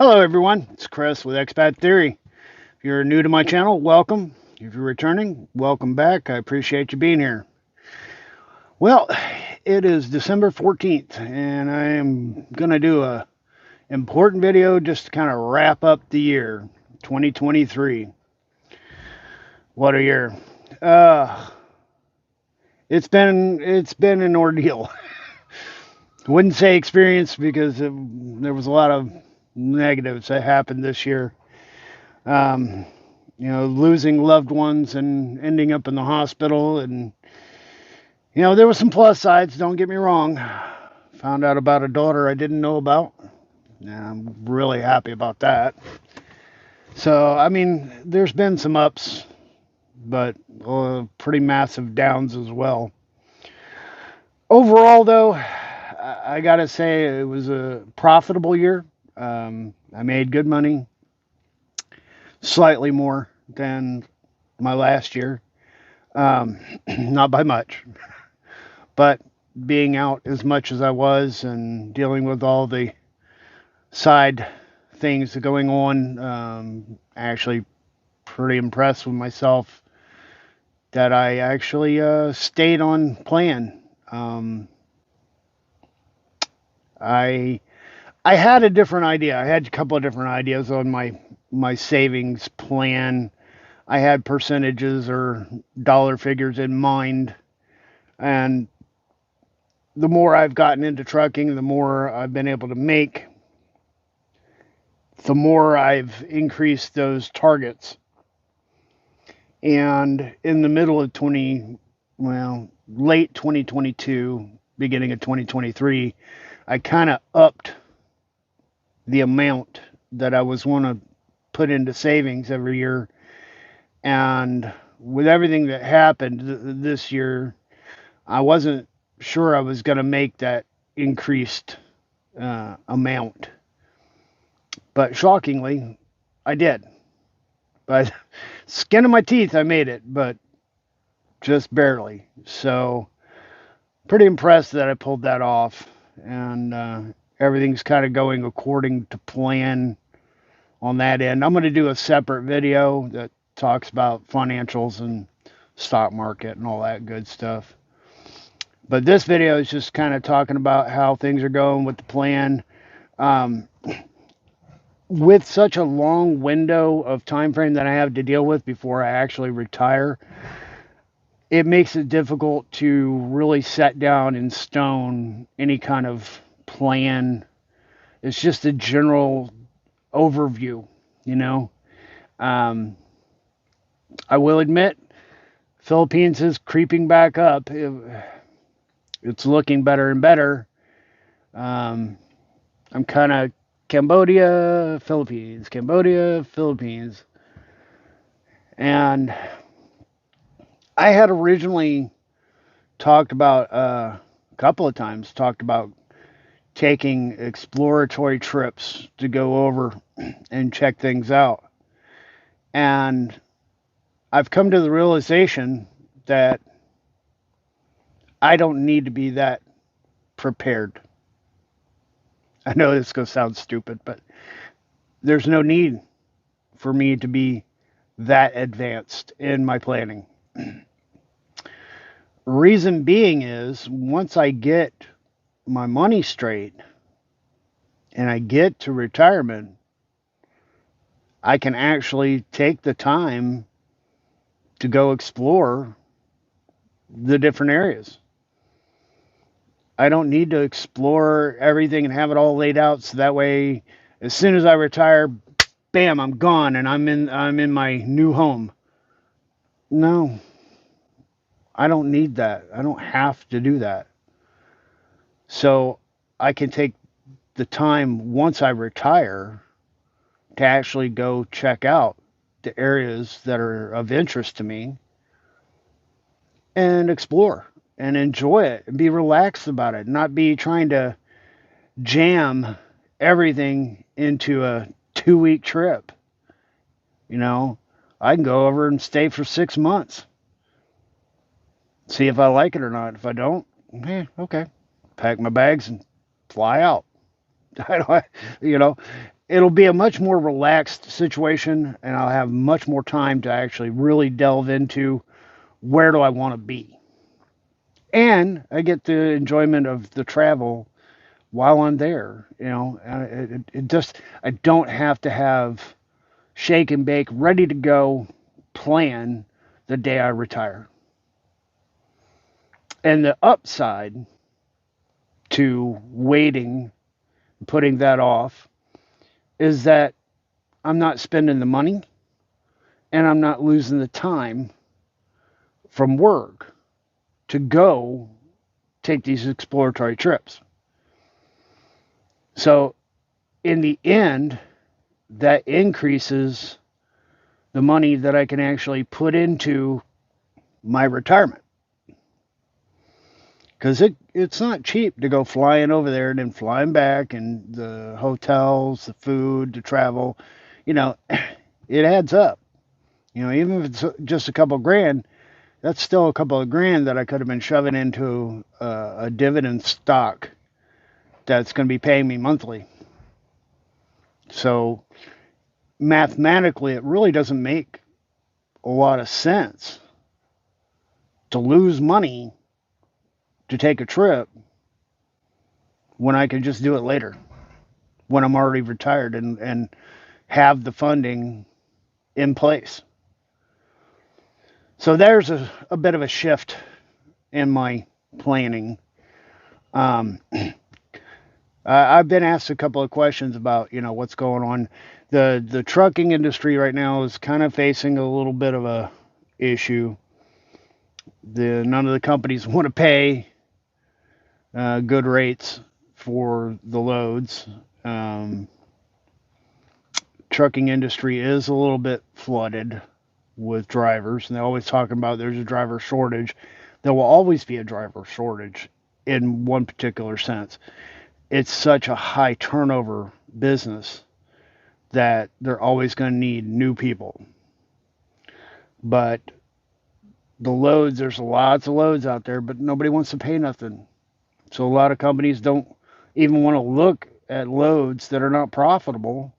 Hello, everyone. It's Chris with Expat Theory. If you're new to my channel, welcome. If you're returning, welcome back. I appreciate you being here. Well, it is December 14th, and I am going to do a important video just to kind of wrap up the year 2023. What a year. Uh, it's been an ordeal. Wouldn't say experience because there was a lot of negatives that happened this year. Um, losing loved ones and ending up in the hospital. And, there were some plus sides, don't get me wrong. Found out about a daughter I didn't know about. And I'm really happy about that. So, there's been some ups, but pretty massive downs as well. Overall, though, I got to say it was a profitable year. I made good money, slightly more than my last year. Not by much, but being out as much as I was and dealing with all the side things going on, actually pretty impressed with myself that I actually stayed on plan. I I had a different idea. I had a couple of different ideas on my savings plan. I had percentages or dollar figures in mind, and the more I've gotten into trucking, the more I've been able to make, the more I've increased those targets. And in the middle of late 2022, beginning of 2023, I kind of upped the amount that I was want to put into savings every year. And with everything that happened this year, I wasn't sure I was going to make that increased amount. But shockingly, I did. By skin of my teeth, I made it, but just barely. So, pretty impressed that I pulled that off. And everything's kind of going according to plan on that end. I'm going to do a separate video that talks about financials and stock market and all that good stuff. But this video is just kind of talking about how things are going with the plan. With such a long window of time frame that I have to deal with before I actually retire, it makes it difficult to really set down in stone any kind of plan. It's just a general overview, you know. I will admit, Philippines is creeping back up. It's looking better and better. I'm kind of Cambodia, Philippines. And I had originally talked about, a couple of times, talked about taking exploratory trips to go over and check things out. And I've come to the realization that I don't need to be that prepared. I know this is going to sound stupid, but there's no need for me to be that advanced in my planning. Reason being is once I get my money straight and I get to retirement, I can actually take the time to go explore the different areas. I don't need to explore everything and have it all laid out so that way as soon as I retire, bam, I'm gone and I'm in my new home. No. I don't need that. I don't have to do that. So I can take the time once I retire to actually go check out the areas that are of interest to me and explore and enjoy it and be relaxed about it, not be trying to jam everything into a 2-week trip. I can go over and stay for 6 months. See if I like it or not. If I don't, okay. Pack my bags and fly out. I don't, it'll be a much more relaxed situation, and I'll have much more time to actually really delve into where do I want to be. And I get the enjoyment of the travel while I'm there. It just, I don't have to have shake and bake, ready to go plan the day I retire. And the upside to waiting, putting that off, is that I'm not spending the money and I'm not losing the time from work to go take these exploratory trips. So, in the end, that increases the money that I can actually put into my retirement. Because it's not cheap to go flying over there and then flying back, and the hotels, the food, the travel, you know, it adds up. Even if it's just a couple grand, that's still a couple of grand that I could have been shoving into a dividend stock that's going to be paying me monthly. So mathematically, it really doesn't make a lot of sense to lose money to take a trip when I could just do it later, when I'm already retired and have the funding in place. So there's a bit of a shift in my planning. I've been asked a couple of questions about, what's going on. The trucking industry right now is kind of facing a little bit of a issue. None of the companies want to pay good rates for the loads. Trucking industry is a little bit flooded with drivers, and they're always talking about there's a driver shortage. There will always be a driver shortage in one particular sense. It's such a high turnover business that they're always going to need new people. But the loads, there's lots of loads out there, but nobody wants to pay nothing. So a lot of companies don't even want to look at loads that are not profitable.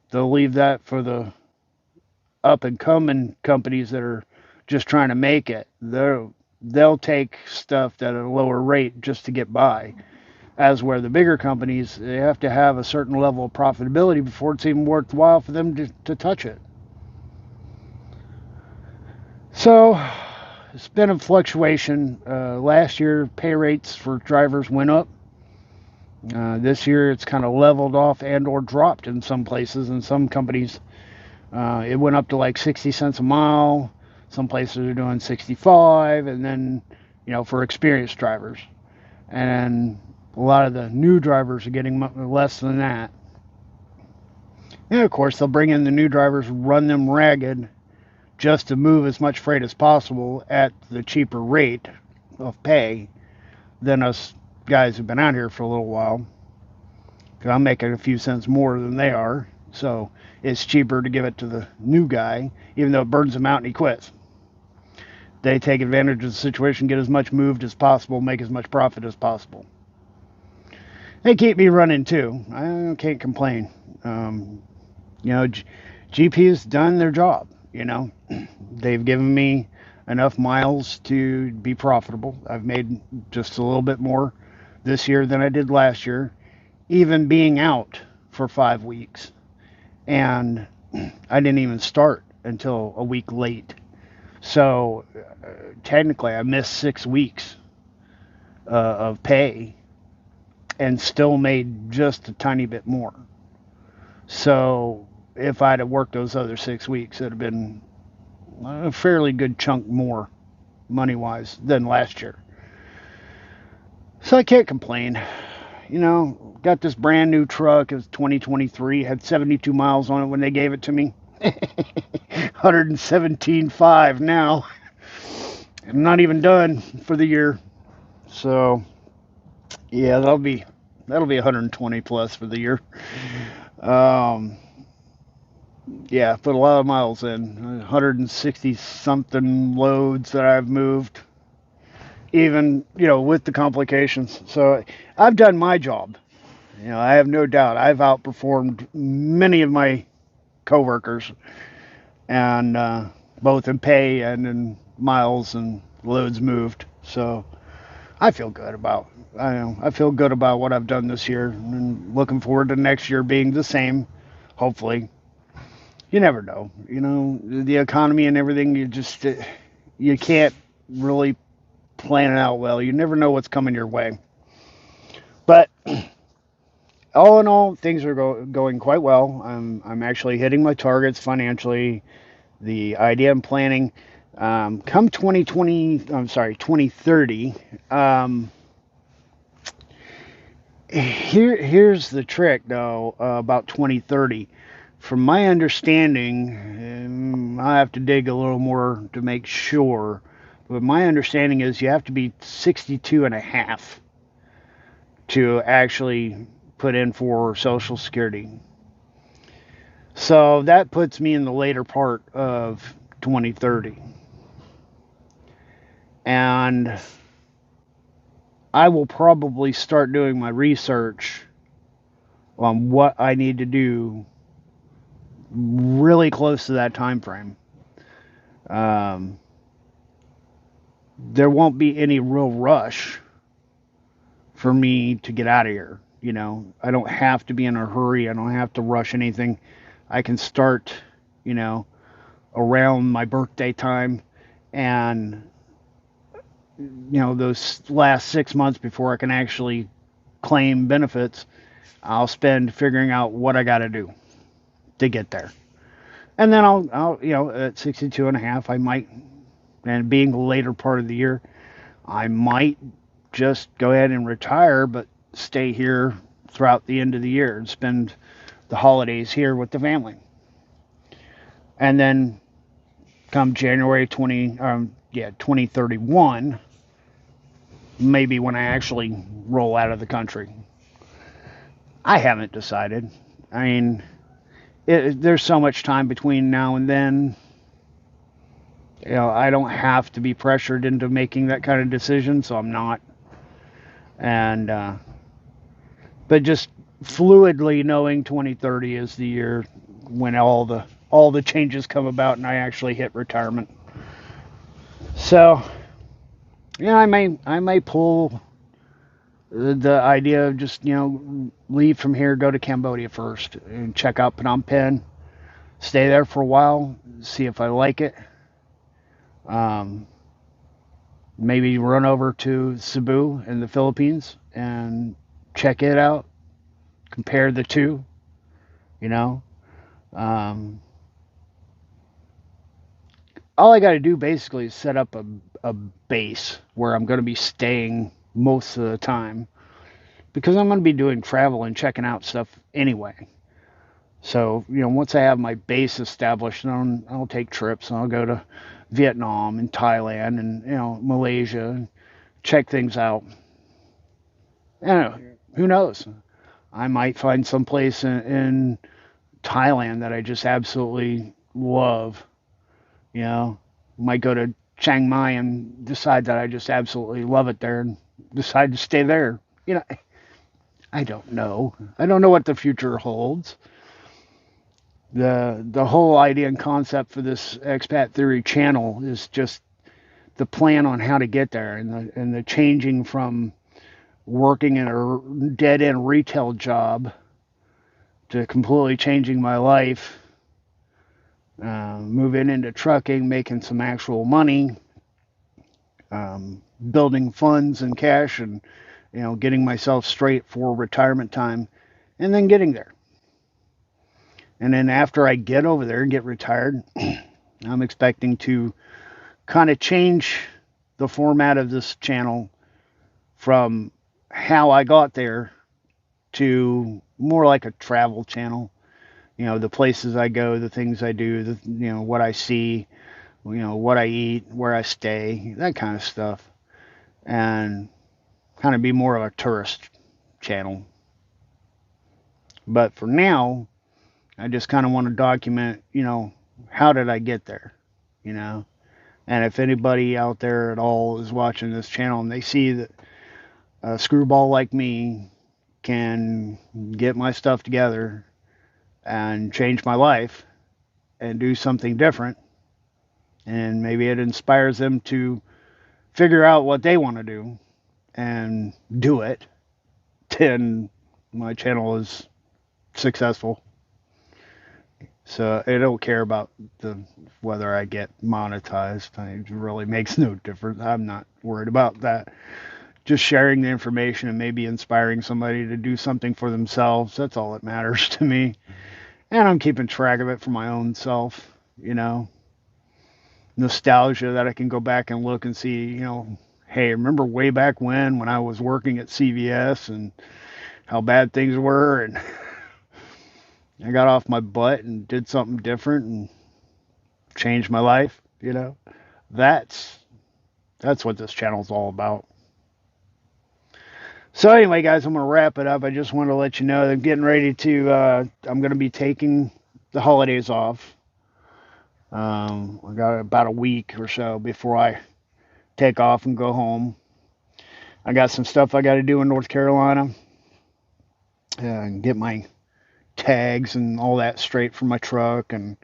They'll leave that for the up and coming companies that are just trying to make it. They'll take stuff at a lower rate just to get by. As where the bigger companies, they have to have a certain level of profitability before it's even worthwhile for them to touch it. So it's been a fluctuation. Last year, pay rates for drivers went up. This year, it's kind of leveled off and or dropped in some places. In some companies, it went up to like 60 cents a mile. Some places are doing 65, and then, for experienced drivers. And a lot of the new drivers are getting less than that. And of course, they'll bring in the new drivers, run them ragged just to move as much freight as possible at the cheaper rate of pay than us guys who've been out here for a little while. Because I'm making a few cents more than they are. So it's cheaper to give it to the new guy, even though it burns him out and he quits. They take advantage of the situation, get as much moved as possible, make as much profit as possible. They keep me running too. I can't complain. GP's done their job. They've given me enough miles to be profitable. I've made just a little bit more this year than I did last year, even being out for 5 weeks. And I didn't even start until a week late. So technically I missed 6 weeks of pay and still made just a tiny bit more. So if I'd have worked those other 6 weeks, it'd have been a fairly good chunk more money-wise than last year. So I can't complain. Got this brand new truck. It was 2023, had 72 miles on it when they gave it to me. 117.5 now. I'm not even done for the year. So yeah, that'll be 120 plus for the year. Yeah, put a lot of miles in. 160 something loads that I've moved, even with the complications. So I've done my job. I have no doubt I've outperformed many of my coworkers, and both in pay and in miles and loads moved. So I feel good about I feel good about what I've done this year, and looking forward to next year being the same. Hopefully, you never know. The economy and everything. You can't really plan it out well. You never know what's coming your way. But all in all, things are going quite well. I'm actually hitting my targets financially. The idea and planning, come 2020, I'm sorry, 2030. Here's the trick, though, about 2030. From my understanding, I have to dig a little more to make sure, but my understanding is you have to be 62 and a half to actually put in for Social Security. So that puts me in the later part of 2030. And I will probably start doing my research on what I need to do really close to that time frame. Um, there won't be any real rush for me to get out of here. I don't have to be in a hurry. I don't have to rush anything. I can start, you know, around my birthday time, and those last 6 months before I can actually claim benefits, I'll spend figuring out what I got to do to get there. And then I'll at 62 and a half, I might, and being the later part of the year, I might just go ahead and retire, but stay here throughout the end of the year and spend the holidays here with the family. And then come January 2031, maybe when I actually roll out of the country. I haven't decided. I mean, there's so much time between now and then. I don't have to be pressured into making that kind of decision, so I'm not. And but just fluidly knowing 2030 is the year when all the changes come about and I actually hit retirement. So I may pull the idea of just leave from here, go to Cambodia first, and check out Phnom Penh, stay there for a while, see if I like it. Um, Maybe run over to Cebu in the Philippines and check it out, compare the two. You know, um, all I got to do basically is set up a base where I'm going to be staying most of the time, because I'm going to be doing travel and checking out stuff anyway. So, once I have my base established, then I'll take trips and I'll go to Vietnam and Thailand and, Malaysia and check things out. Who knows? I might find some place in Thailand that I just absolutely love. You know, might go to Chiang Mai and decide that I just absolutely love it there and decide to stay there. I don't know. I don't know what the future holds. The whole idea and concept for this Expat Theory channel is just the plan on how to get there, and the changing from working in a dead end retail job to completely changing my life, moving into trucking, making some actual money, building funds and cash, and getting myself straight for retirement time, and then getting there. And then after I get over there and get retired, I'm expecting to kind of change the format of this channel from how I got there to more like a travel channel. The places I go, the things I do, what I see, what I eat, where I stay, that kind of stuff. And kind of be more of a tourist channel. But for now, I just kind of want to document, how did I get there, And if anybody out there at all is watching this channel and they see that a screwball like me can get my stuff together and change my life and do something different, and maybe it inspires them to figure out what they want to do and do it, then my channel is successful. So I don't care about the whether I get monetized. It really makes no difference. I'm not worried about that. Just sharing the information and maybe inspiring somebody to do something for themselves. That's all that matters to me. And I'm keeping track of it for my own self, nostalgia that I can go back and look and see, hey, remember way back when I was working at CVS and how bad things were, and I got off my butt and did something different and changed my life, That's what this channel's all about. So anyway, guys, I'm going to wrap it up. I just want to let you know that I'm getting ready to, I'm going to be taking the holidays off. I got about a week or so before I take off and go home. I got some stuff I got to do in North Carolina and get my tags and all that straight for my truck and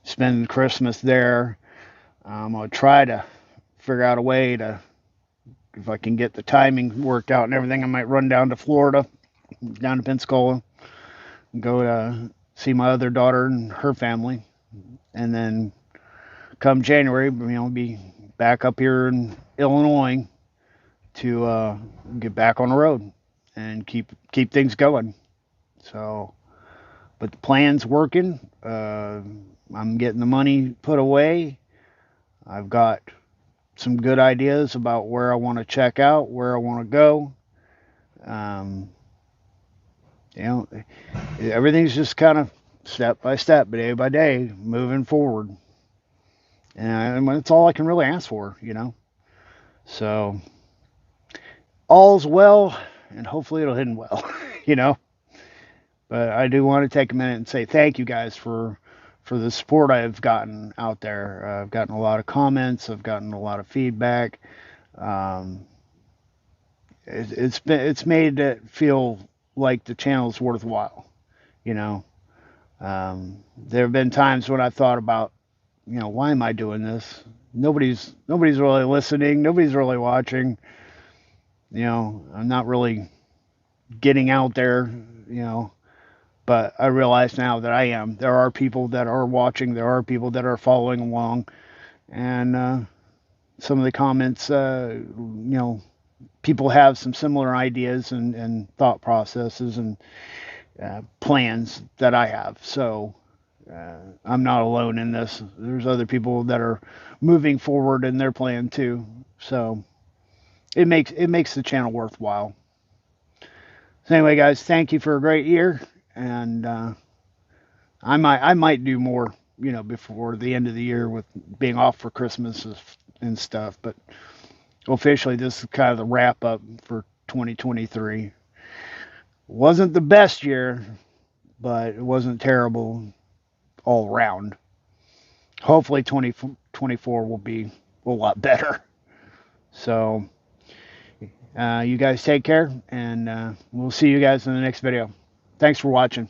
spend Christmas there. I'm going to try to figure out a way to, if I can get the timing worked out and everything, I might run down to Florida, down to Pensacola, and go to see my other daughter and her family. And then come January, be back up here in Illinois to get back on the road and keep things going. So, but the plan's working. I'm getting the money put away. I've got some good ideas about where I want to check out, where I want to go. Everything's just kind of step by step, day by day, moving forward. And it's all I can really ask for, So, all's well, and hopefully it'll end well, But I do want to take a minute and say thank you guys for the support I've gotten out there. I've gotten a lot of comments. I've gotten a lot of feedback. It's made it feel like the channel's worthwhile. There have been times when I thought about, why am I doing this? Nobody's really listening. Nobody's really watching. I'm not really getting out there. But I realize now that I am. There are people that are watching. There are people that are following along. And some of the comments, people have some similar ideas and thought processes and plans that I have. So I'm not alone in this. There's other people that are moving forward in their plan too. So it makes the channel worthwhile. So anyway, guys, thank you for a great year. And I might do more, before the end of the year with being off for Christmas and stuff. But officially, this is kind of the wrap up for 2023. Wasn't the best year, but it wasn't terrible all around. Hopefully, 2024 will be a lot better. So, you guys take care, and we'll see you guys in the next video. Thanks for watching.